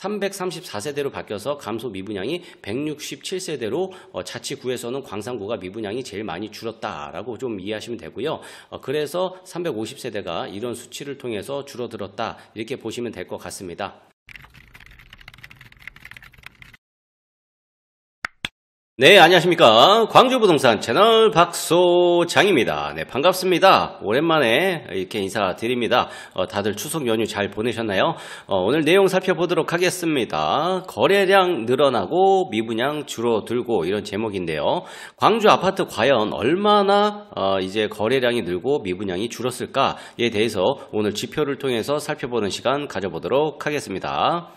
334세대로 바뀌어서 감소 미분양이 167세대로 자치구에서는 광산구가 미분양이 제일 많이 줄었다라고 좀 이해하시면 되고요. 그래서 350세대가 이런 수치를 통해서 줄어들었다 이렇게 보시면 될 것 같습니다. 네, 안녕하십니까. 광주부동산 채널 박소장입니다. 네, 반갑습니다. 오랜만에 이렇게 인사드립니다. 다들 추석 연휴 잘 보내셨나요? 오늘 내용 살펴보도록 하겠습니다. 거래량 늘어나고 미분양 줄어들고 이런 제목인데요. 광주 아파트 과연 얼마나 이제 거래량이 늘고 미분양이 줄었을까에 대해서 오늘 지표를 통해서 살펴보는 시간 가져보도록 하겠습니다.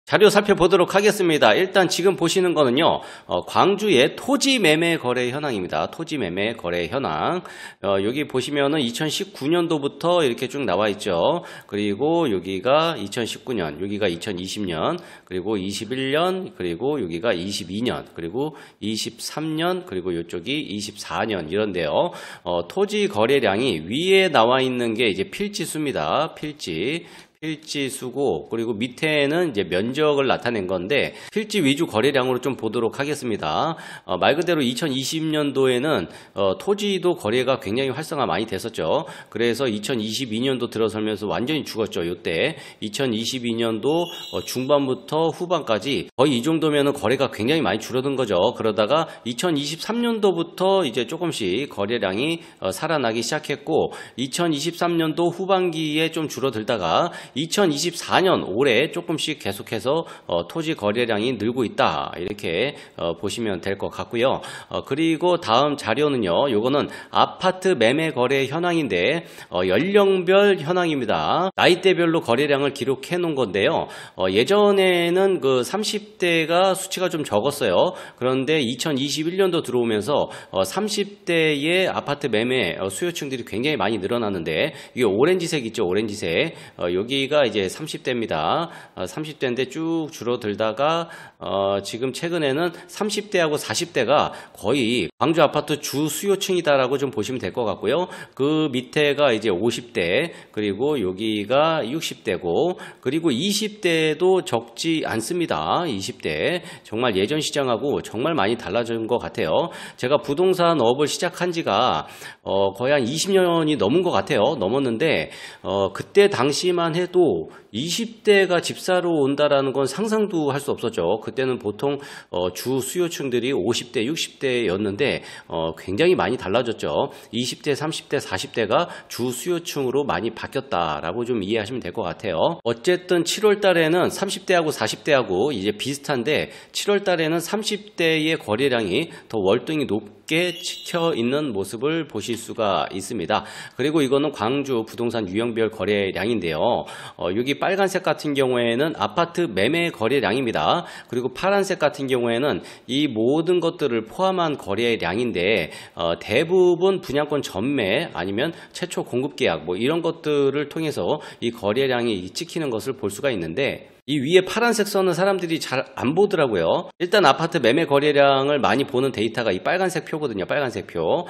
자료 살펴보도록 하겠습니다. 일단 지금 보시는 거는요, 광주의 토지 매매 거래 현황입니다. 토지 매매 거래 현황. 여기 보시면은 2019년도부터 이렇게 쭉 나와 있죠. 그리고 여기가 2019년, 여기가 2020년, 그리고 21년, 그리고 여기가 22년, 그리고 23년, 그리고 이쪽이 24년 이런데요. 토지 거래량이 위에 나와 있는 게 이제 필지수입니다. 필지수고, 그리고 밑에는 이제 면적을 나타낸 건데 필지 위주 거래량으로 좀 보도록 하겠습니다. 말 그대로 2020년도에는 토지도 거래가 굉장히 활성화 많이 됐었죠. 그래서 2022년도 들어서면서 완전히 죽었죠. 요때 2022년도 중반부터 후반까지 거의 이 정도면은 거래가 굉장히 많이 줄어든 거죠. 그러다가 2023년도부터 이제 조금씩 거래량이 살아나기 시작했고 2023년도 후반기에 좀 줄어들다가 2024년 올해 조금씩 계속해서 토지 거래량이 늘고 있다 이렇게 보시면 될 것 같고요. 그리고 다음 자료는요, 요거는 아파트 매매 거래 현황인데 연령별 현황입니다. 나이대별로 거래량을 기록해 놓은 건데요. 예전에는 그 30대가 수치가 좀 적었어요. 그런데 2021년도 들어오면서 30대의 아파트 매매 수요층들이 굉장히 많이 늘어났는데 이게 오렌지색 있죠, 오렌지색. 여기가 이제 30대입니다. 30대인데 쭉 줄어들다가 지금 최근에는 30대하고 40대가 거의 광주 아파트 주 수요층이다라고 좀 보시면 될 것 같고요. 그 밑에가 이제 50대, 그리고 여기가 60대고, 그리고 20대도 적지 않습니다. 20대 정말 예전 시장하고 정말 많이 달라진 것 같아요. 제가 부동산 업을 시작한 지가 거의 한 20년이 넘은 것 같아요. 넘었는데 그때 당시만 해도 20대가 집 사러 온다라는 건 상상도 할 수 없었죠. 그때는 보통 주 수요층들이 50대, 60대였는데 굉장히 많이 달라졌죠. 20대, 30대, 40대가 주 수요층으로 많이 바뀌었다라고 좀 이해하시면 될 것 같아요. 어쨌든 7월 달에는 30대하고 40대하고 이제 비슷한데 7월 달에는 30대의 거래량이 더 월등히 높게 찍혀 있는 모습을 보실 수가 있습니다. 그리고 이거는 광주 부동산 유형별 거래량인데요. 여기 빨간색 같은 경우에는 아파트 매매 거래량입니다. 그리고 파란색 같은 경우에는 이 모든 것들을 포함한 거래량인데 대부분 분양권 전매 아니면 최초 공급 계약 뭐 이런 것들을 통해서 이 거래량이 찍히는 것을 볼 수가 있는데 이 위에 파란색 선은 사람들이 잘 안 보더라고요. 일단 아파트 매매 거래량을 많이 보는 데이터가 이 빨간색 표거든요. 빨간색 표.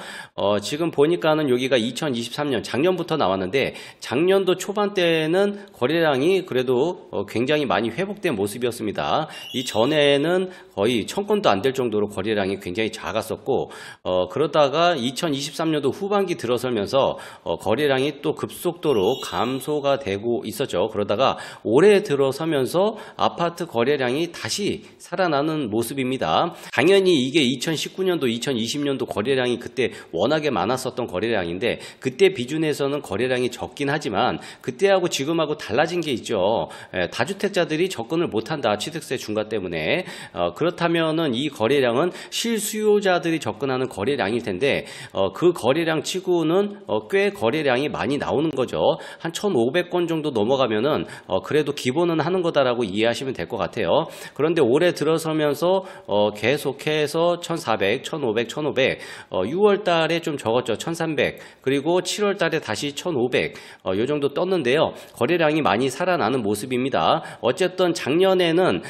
지금 보니까는 여기가 2023년 작년부터 나왔는데 작년도 초반 때는 거래량이 그래도 굉장히 많이 회복된 모습이었습니다. 이 전에는 거의 1000건도 안 될 정도로 거래량이 굉장히 작았었고 그러다가 2023년도 후반기 들어서면서 거래량이 또 급속도로 감소가 되고 있었죠. 그러다가 올해 들어서면서 아파트 거래량이 다시 살아나는 모습입니다. 당연히 이게 2019년도, 2020년도 거래량이 그때 워낙에 많았었던 거래량인데 그때 비준에서는 거래량이 적긴 하지만 그때하고 지금하고 달라진 게 있죠. 다주택자들이 접근을 못한다. 취득세 중과 때문에. 그렇다면은 이 거래량은 실수요자들이 접근하는 거래량일 텐데 그 거래량 치고는 꽤 거래량이 많이 나오는 거죠. 한 1,500건 정도 넘어가면은 그래도 기본은 하는 거다 있었다라고 이해하시면 될 것 같아요. 그런데 올해 들어서면서 계속해서 1400, 1500, 1500, 6월 달에 좀 적었죠. 1300, 그리고 7월 달에 다시 1500, 요 정도 떴는데요. 거래량이 많이 살아나는 모습입니다. 어쨌든 작년에는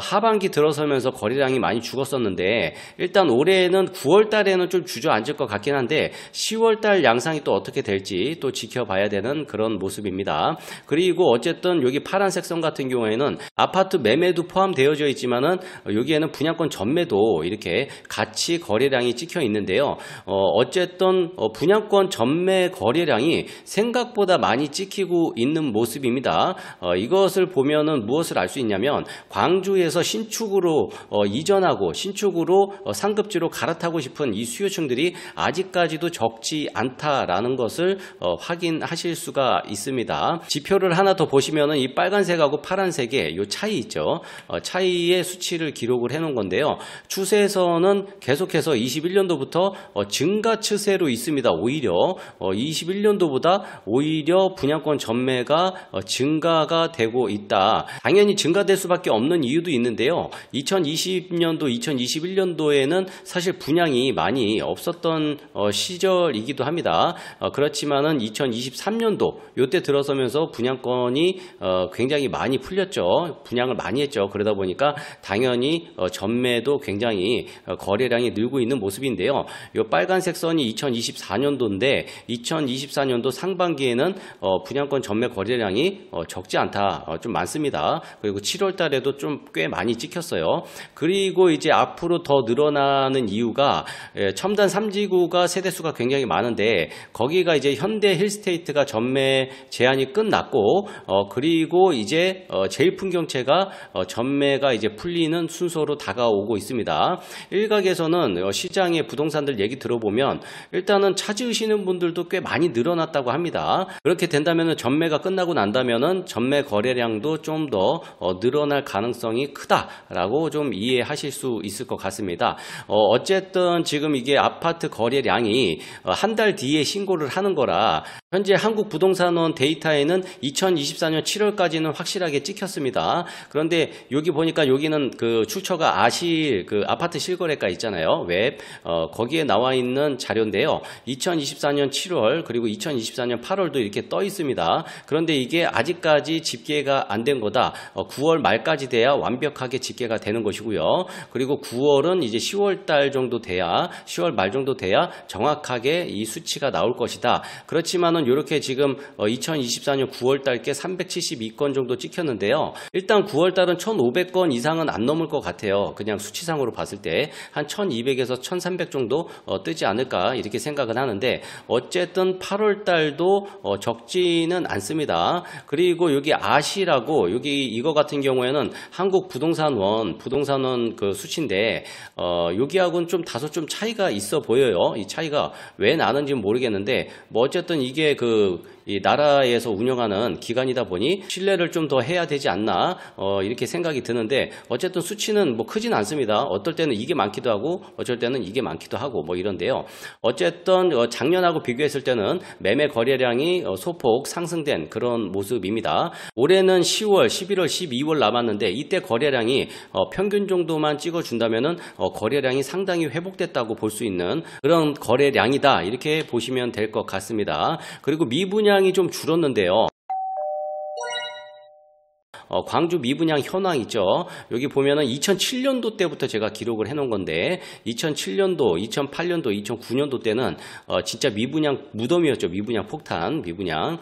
하반기 들어서면서 거래량이 많이 죽었었는데, 일단 올해는 9월 달에는 좀 주저앉을 것 같긴 한데 10월 달 양상이 또 어떻게 될지 또 지켜봐야 되는 그런 모습입니다. 그리고 어쨌든 여기 파란색 선 같은 경우에는 아파트 매매도 포함되어져 있지만은 여기에는 분양권 전매도 이렇게 같이 거래량이 찍혀 있는데요. 어쨌든 분양권 전매 거래량이 생각보다 많이 찍히고 있는 모습입니다. 이것을 보면은 무엇을 알 수 있냐면, 광주에서 신축으로 이전하고 신축으로 상급지로 갈아타고 싶은 이 수요층들이 아직까지도 적지 않다라는 것을 확인하실 수가 있습니다. 지표를 하나 더 보시면은 이 빨간색하고 파란색의 이 차이 있죠. 차이의 수치를 기록을 해 놓은 건데요. 추세선은 계속해서 21년도부터 증가 추세로 있습니다. 오히려 21년도보다 오히려 분양권 전매가 증가가 되고 있다. 당연히 증가될 수밖에 없는 이유도 있는데요. 2020년도, 2021년도에는 사실 분양이 많이 없었던 시절이기도 합니다. 그렇지만은 2023년도 요때 들어서면서 분양권이 굉장히 많이 풀렸죠. 분양을 많이 했죠. 그러다 보니까 당연히 전매도 굉장히 거래량이 늘고 있는 모습인데요. 이 빨간색 선이 2024년도인데 2024년도 상반기에는 분양권 전매 거래량이 적지 않다. 좀 많습니다. 그리고 7월 달에도 좀 꽤 많이 찍혔어요. 그리고 이제 앞으로 더 늘어나는 이유가 첨단 3지구가 세대수가 굉장히 많은데 거기가 이제 현대 힐스테이트가 전매 제한이 끝났고 그리고 이제 제일풍경채가 전매가 이제 풀리는 순서로 다가오고 있습니다. 일각에서는 시장의 부동산들 얘기 들어보면 일단은 찾으시는 분들도 꽤 많이 늘어났다고 합니다. 그렇게 된다면 전매가 끝나고 난다면은 전매 거래량도 좀 더 늘어날 가능성이 크다라고 좀 이해하실 수 있을 것 같습니다. 어쨌든 지금 이게 아파트 거래량이 한 달 뒤에 신고를 하는 거라 현재 한국부동산원 데이터에는 2024년 7월까지는 확실하게 찍혔습니다. 그런데 여기 보니까 여기는 그 출처가 아실 그 아파트 실거래가 있잖아요. 웹 거기에 나와 있는 자료인데요. 2024년 7월 그리고 2024년 8월도 이렇게 떠 있습니다. 그런데 이게 아직까지 집계가 안 된 거다. 9월 말까지 돼야 완벽하게 집계가 되는 것이고요. 그리고 9월은 이제 10월 달 정도 돼야 10월 말 정도 돼야 정확하게 이 수치가 나올 것이다. 그렇지만은 이렇게 지금 2024년 9월 달께 372건 정도 찍혔는데요. 일단 9월 달은 1,500건 이상은 안 넘을 것 같아요. 그냥 수치상으로 봤을 때 한 1,200에서 1,300 정도 뜨지 않을까 이렇게 생각은 하는데 어쨌든 8월 달도 적지는 않습니다. 그리고 여기 아시라고 여기 이거 같은 경우에는 한국부동산원 그 수치인데 여기하고는 좀 다소 좀 차이가 있어 보여요. 이 차이가 왜 나는지는 모르겠는데 뭐 어쨌든 이게 이 나라에서 운영하는 기관이다 보니 신뢰를 좀 더 해야 되지 않나 이렇게 생각이 드는데 어쨌든 수치는 뭐 크진 않습니다. 어떨 때는 이게 많기도 하고 어쩔 때는 이게 많기도 하고 뭐 이런데요. 어쨌든 작년하고 비교했을 때는 매매 거래량이 소폭 상승된 그런 모습입니다. 올해는 10월, 11월, 12월 남았는데 이때 거래량이 평균 정도만 찍어준다면은 거래량이 상당히 회복됐다고 볼 수 있는 그런 거래량이다 이렇게 보시면 될 것 같습니다. 그리고 미분양이 좀 줄었는데요. 광주 미분양 현황 있죠. 여기 보면은 2007년도 때부터 제가 기록을 해놓은 건데 2007년도, 2008년도, 2009년도 때는 진짜 미분양 무덤이었죠. 미분양 폭탄, 미분양.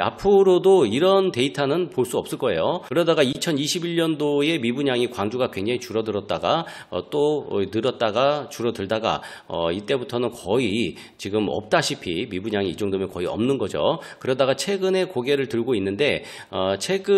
앞으로도 이런 데이터는 볼 수 없을 거예요. 그러다가 2021년도에 미분양이 광주가 굉장히 줄어들었다가 또 늘었다가 줄어들다가 이때부터는 거의 지금 없다시피 미분양이 이 정도면 거의 없는 거죠. 그러다가 최근에 고개를 들고 있는데 최근에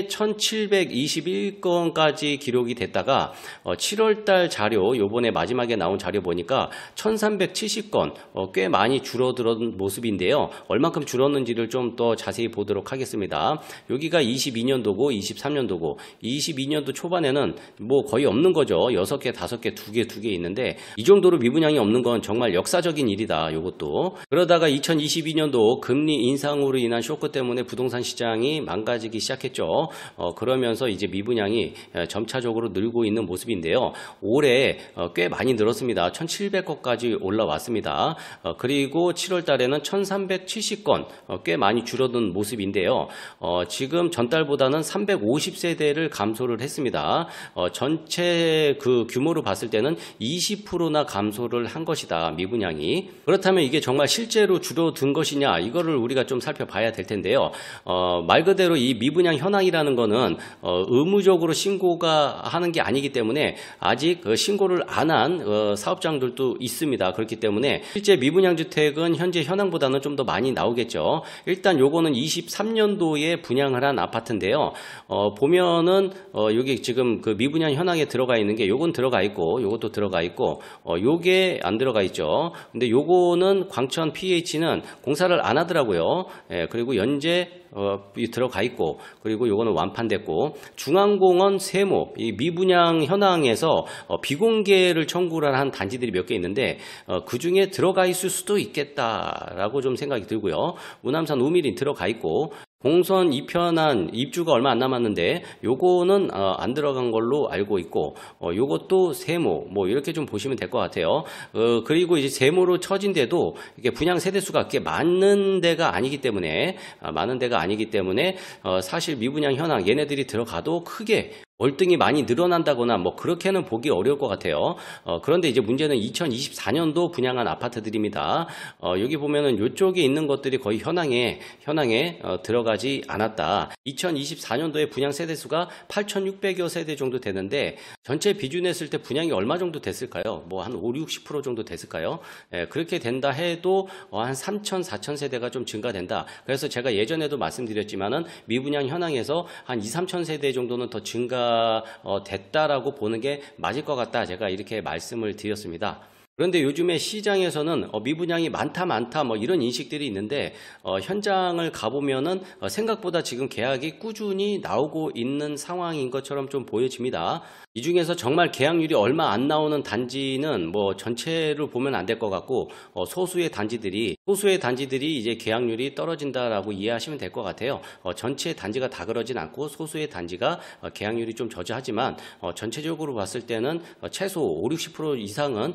1721건까지 기록이 됐다가 7월달 자료 요번에 마지막에 나온 자료 보니까 1370건 꽤 많이 줄어든 모습인데요. 얼만큼 줄었는지를 좀 더 자세히 보도록 하겠습니다. 여기가 22년도고 23년도고 22년도 초반에는 뭐 거의 없는 거죠. 6개, 5개, 2개 있는데 이 정도로 미분양이 없는 건 정말 역사적인 일이다. 요것도. 그러다가 2022년도 금리 인상으로 인한 쇼크 때문에 부동산 시장이 망가지기 시작 시작했죠. 그러면서 이제 미분양이 점차적으로 늘고 있는 모습인데요. 올해 꽤 많이 늘었습니다. 1700건까지 올라왔습니다. 그리고 7월 달에는 1370건, 꽤 많이 줄어든 모습인데요. 지금 전달보다는 350세대를 감소를 했습니다. 전체 그 규모로 봤을 때는 20%나 감소를 한 것이다, 미분양이. 그렇다면 이게 정말 실제로 줄어든 것이냐, 이거를 우리가 좀 살펴봐야 될 텐데요. 말 그대로 이 미분양 현황이라는 거는 의무적으로 신고가 하는 게 아니기 때문에 아직 신고를 안 한 사업장들도 있습니다. 그렇기 때문에 실제 미분양 주택은 현재 현황보다는 좀 더 많이 나오겠죠. 일단 요거는 23년도에 분양을 한 아파트인데요. 보면은 여기 지금 그 미분양 현황에 들어가 있는 게 요건 들어가 있고 요것도 들어가 있고 요게 안 들어가 있죠. 근데 요거는 광천 PH는 공사를 안 하더라고요. 그리고 연재 들어가 있고, 그리고 요거는 완판됐고, 중앙공원 세모, 이 미분양 현황에서 비공개를 청구를 한 단지들이 몇 개 있는데 그 중에 들어가 있을 수도 있겠다라고 좀 생각이 들고요. 우남산 우미린 들어가 있고, 공선 이편한 입주가 얼마 안 남았는데 요거는 안 들어간 걸로 알고 있고, 요것도 세모, 뭐 이렇게 좀 보시면 될 것 같아요. 그리고 이제 세모로 쳐진데도 이게 분양 세대수가 그렇게 많은 데가 아니기 때문에 사실 미분양 현황 얘네들이 들어가도 크게 월등히 많이 늘어난다거나 뭐 그렇게는 보기 어려울 것 같아요. 그런데 이제 문제는 2024년도 분양한 아파트들입니다. 여기 보면은 이쪽에 있는 것들이 거의 현황에 들어가지 않았다. 2024년도에 분양 세대수가 8,600여 세대 정도 되는데 전체 비준했을 때 분양이 얼마 정도 됐을까요? 뭐 한 5, 60% 정도 됐을까요? 그렇게 된다 해도 한 3,000, 4,000 세대가 좀 증가된다. 그래서 제가 예전에도 말씀드렸지만은 미분양 현황에서 한 2, 3,000 세대 정도는 더 됐다라고 보는 게 맞을 것 같다, 제가 이렇게 말씀을 드렸습니다. 그런데 요즘에 시장에서는 미분양이 많다 뭐 이런 인식들이 있는데 현장을 가보면은 생각보다 지금 계약이 꾸준히 나오고 있는 상황인 것처럼 좀 보여집니다. 이 중에서 정말 계약률이 얼마 안 나오는 단지는 뭐 전체를 보면 안 될 것 같고, 소수의 단지들이 이제 계약률이 떨어진다라고 이해하시면 될 것 같아요. 전체 단지가 다 그러진 않고 소수의 단지가 계약률이 좀 저조하지만 전체적으로 봤을 때는 최소 5, 60% 이상은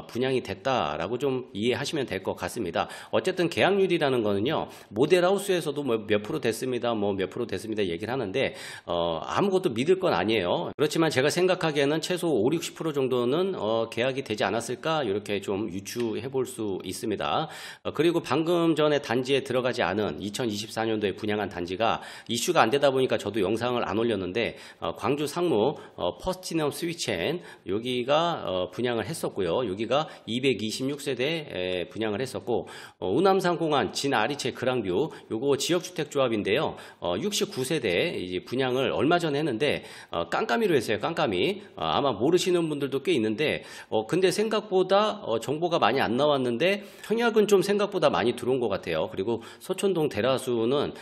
분양이 됐다라고 좀 이해하시면 될 것 같습니다. 어쨌든 계약률이라는 거는요, 모델하우스에서도 뭐 몇 프로 됐습니다, 뭐 몇 프로 됐습니다 얘기를 하는데 아무것도 믿을 건 아니에요. 그렇지만 제가 생각하기에는 최소 5, 60% 정도는 계약이 되지 않았을까, 이렇게 좀 유추해 볼 수 있습니다. 그리고 방금 전에 단지에 들어가지 않은 2024년도에 분양한 단지가 이슈가 안 되다 보니까 저도 영상을 안 올렸는데 광주 상무 퍼스티넘 스위첸, 여기가 분양을 했었고요. 여기가 226세대 분양을 했었고, 우남산 공안 진아리체 그랑뷰, 요거 지역주택조합인데요. 69세대 이제 분양을 얼마 전에 했는데 깜깜이로 했어요. 깜깜이. 아마 모르시는 분들도 꽤 있는데 근데 생각보다 정보가 많이 안 나왔는데 청약은 좀 생각보다 많이 들어온 것 같아요. 그리고 서촌동 대라수는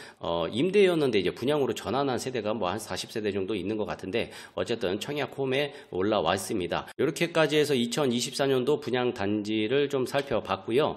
임대였는데 이제 분양으로 전환한 세대가 뭐 한 40세대 정도 있는 것 같은데 어쨌든 청약 홈에 올라왔습니다. 이렇게까지 해서 2024년도 분양 단지를 좀 살펴봤고요.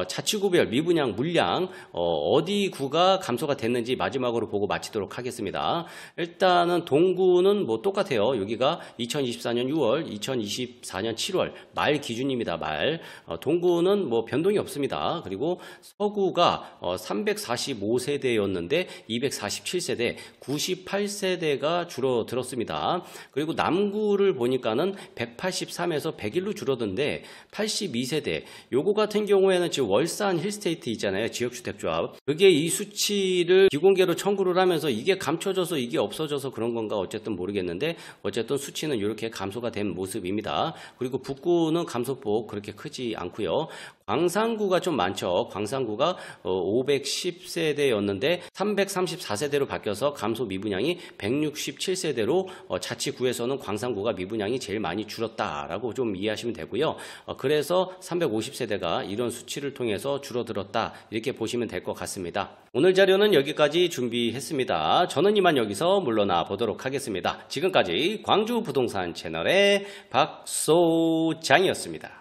자치구별 미분양 물량 어디 구가 감소가 됐는지 마지막으로 보고 마치도록 하겠습니다. 일단은 동구는 뭐 똑같아요. 여기가 2024년 6월, 2024년 7월 말 기준입니다. 말. 동구는 뭐 변동이 없습니다. 그리고 서구가 345세대였는데 247세대, 98세대가 줄어들었습니다. 그리고 남구를 보니까는 183에서 101로 줄어든데 82세대. 요거 같은 경우에는 지금 월산 힐스테이트 있잖아요. 지역주택조합. 그게 이 수치를 비공개로 청구를 하면서 이게 감춰져서 이게 없어져서 그런 건가 어쨌든 모르겠는데 어쨌든 수치는 이렇게 감소가 된 모습입니다. 그리고 북구는 감소폭 그렇게 크지 않고요. 광산구가 좀 많죠. 광산구가 510세대였는데 334세대로 바뀌어서 감소 미분양이 167세대로 자치구에서는 광산구가 미분양이 제일 많이 줄었다라고 좀 이해하시면 되고요. 그래서 350세대가 이런 수치를 통해서 줄어들었다, 이렇게 보시면 될 것 같습니다. 오늘 자료는 여기까지 준비했습니다. 저는 이만 여기서 물러나 보도록 하겠습니다. 지금까지 광주 부동산 채널의 박소장이었습니다.